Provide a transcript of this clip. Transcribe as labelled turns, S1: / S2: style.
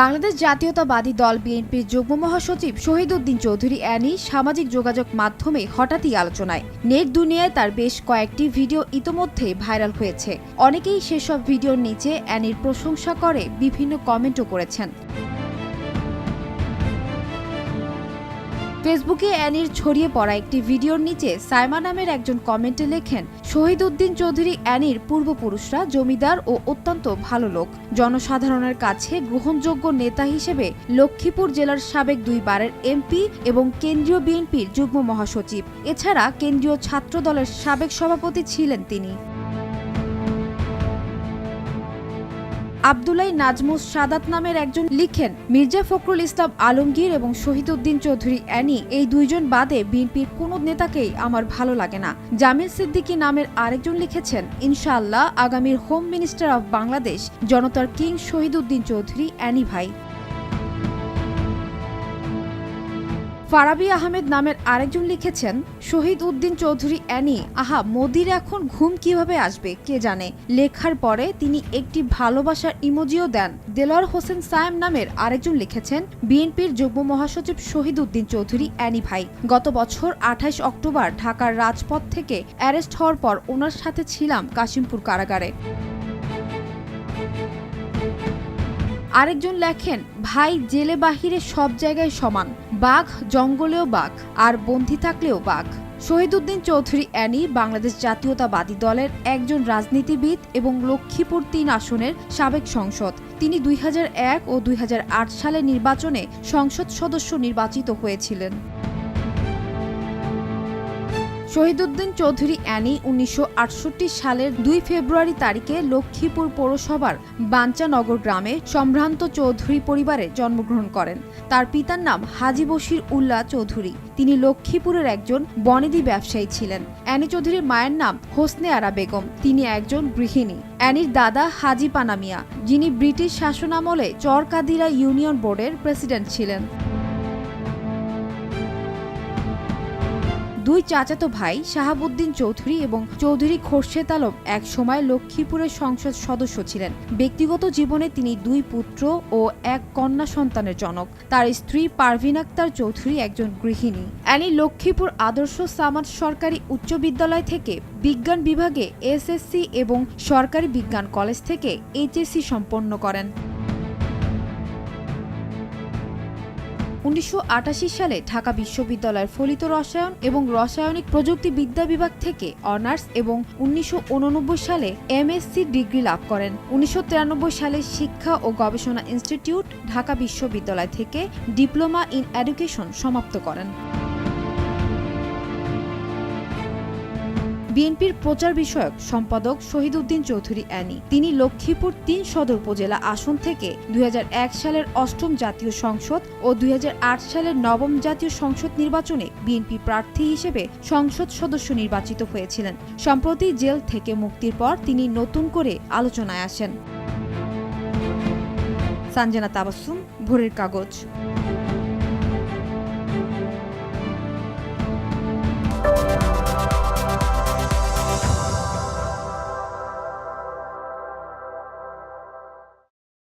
S1: বাংলাদেশ জাতীয়তাবাদী দল বিএনপির যুগ্ম মহাসচিব শহীদ উদ্দিন চৌধুরী অ্যানি সামাজিক যোগাযোগ মাধ্যমে হঠাৎই আলোচনায়। নেট দুনিয়ায় তার বেশ কয়েকটি ভিডিও ইতোমধ্যেই ভাইরাল হয়েছে। অনেকেই সেসব ভিডিওর নিচে অ্যানির প্রশংসা করে বিভিন্ন কমেন্টও করেছেন। ফেসবুকে অ্যানির ছড়িয়ে পড়া একটি ভিডিওর নিচে সাইমা নামের একজন কমেন্টে লেখেন, শহীদ উদ্দিন চৌধুরী অ্যানির পূর্বপুরুষরা জমিদার ও অত্যন্ত ভালো লোক, জনসাধারণের কাছে গ্রহণযোগ্য নেতা হিসেবে লক্ষ্মীপুর জেলার সাবেক 2 বারের এমপি এবং কেন্দ্রীয় বিএনপির যুগ্ম মহাসচিব। এছাড়া কেন্দ্রীয় ছাত্র দলের সাবেক সভাপতি ছিলেন তিনি। আব্দুল্লাহ নাজমুস সাদাত নামের একজন লিখেন, মির্জা ফখরুল ইসলাম আলমগীর এবং শহীদ উদ্দিন চৌধুরী অ্যানি এই দুইজন বাদে বিএনপির কোনো নেতাকেই আমার ভালো লাগে না। জামিল সিদ্দিকী নামের আরেকজন লিখেছেন, ইনশাআল্লাহ আগামীর হোম মিনিস্টার অব বাংলাদেশ জনতার কিং শহীদ উদ্দিন চৌধুরী অ্যানি ভাই। ফারাবি আহমেদ নামের আরেকজন লিখেছেন, শহীদ উদ্দিন চৌধুরী অ্যানি, আহা মোদির এখন ঘুম কিভাবে আসবে কে জানে। লেখার পরে তিনি একটি ভালোবাসার ইমোজিও দেন। দেলোয়ার হোসেন সায়েম নামের আরেকজন লিখেছেন, বিএনপির যুগ্ম মহাসচিব শহীদ উদ্দিন চৌধুরী অ্যানি ভাই, গত বছর 28 অক্টোবর ঢাকার রাজপথ থেকে অ্যারেস্ট হওয়ার পর ওনার সাথে ছিলাম কাশিমপুর কারাগারে। আরেকজন লেখেন, ভাই জেলে বাহিরে সব জায়গায় সমান, বাঘ জঙ্গলেও বাঘ আর বন্দী থাকলেও বাঘ। শহীদ উদ্দিন চৌধুরী অ্যানি বাংলাদেশ জাতীয়তাবাদী দলের একজন রাজনীতিবিদ এবং লক্ষ্মীপুর 3 আসনের সাবেক সংসদ। তিনি 2001 ও 2008 সালের নির্বাচনে সংসদ সদস্য নির্বাচিত হয়েছিলেন। শহীদ উদ্দিন চৌধুরী অ্যানি 1968 সালের 2 ফেব্রুয়ারি তারিখে লক্ষ্মীপুর পৌরসভার বাঞ্চানগর গ্রামে সম্ভ্রান্ত চৌধুরী পরিবারে জন্মগ্রহণ করেন। তার পিতার নাম হাজী বশির উল্লাহ চৌধুরী। তিনি লক্ষ্মীপুরের একজন বনেদি ব্যবসায়ী ছিলেন। অ্যানি চৌধুরীর মায়ের নাম হোসনে আরা বেগম, তিনি একজন গৃহিণী। অ্যানির দাদা হাজী পানা মিয়া, যিনি ব্রিটিশ শাসনামলে চরকাদিরা ইউনিয়ন বোর্ডের প্রেসিডেন্ট ছিলেন। 2 চাচাতো ভাই শাহাবুদ্দিন চৌধুরী এবং চৌধুরী খোরশেদ আলম এক সময় লক্ষ্মীপুরের সংসদ সদস্য ছিলেন। ব্যক্তিগত জীবনে তিনি 2 পুত্র ও 1 কন্যা সন্তানের জনক। তার স্ত্রী পারভিন আক্তার চৌধুরী একজন গৃহিণী। অ্যানি লক্ষ্মীপুর আদর্শ সামাদ সরকারি উচ্চ বিদ্যালয় থেকে বিজ্ঞান বিভাগে এসএসসি এবং সরকারি বিজ্ঞান কলেজ থেকে এইচএসসি সম্পন্ন করেন। 1988 সালে ঢাকা বিশ্ববিদ্যালয়ের ফলিত রসায়ন এবং রাসায়নিক প্রযুক্তিবিদ্যা বিভাগ থেকে অনার্স এবং 1989 সালে এমএসসি ডিগ্রি লাভ করেন। 1993 সালে শিক্ষা ও গবেষণা ইনস্টিটিউট ঢাকা বিশ্ববিদ্যালয় থেকে ডিপ্লোমা ইন এডুকেশন সমাপ্ত করেন। বিএনপির প্রচার বিষয়ক সম্পাদক শহীদ উদ্দিন চৌধুরী অ্যানি, তিনি লক্ষ্মীপুর 3 সদর উপজেলা আসন থেকে 2001 সালের 8ম জাতীয় সংসদ ও 2008 সালের 9ম জাতীয় সংসদ নির্বাচনে বিএনপি প্রার্থী হিসেবে সংসদ সদস্য নির্বাচিত হয়েছিলেন। সম্প্রতি জেল থেকে মুক্তির পর তিনি নতুন করে আলোচনায় আসেন। সানজানা তাবাসসুম, ভোরের কাগজ।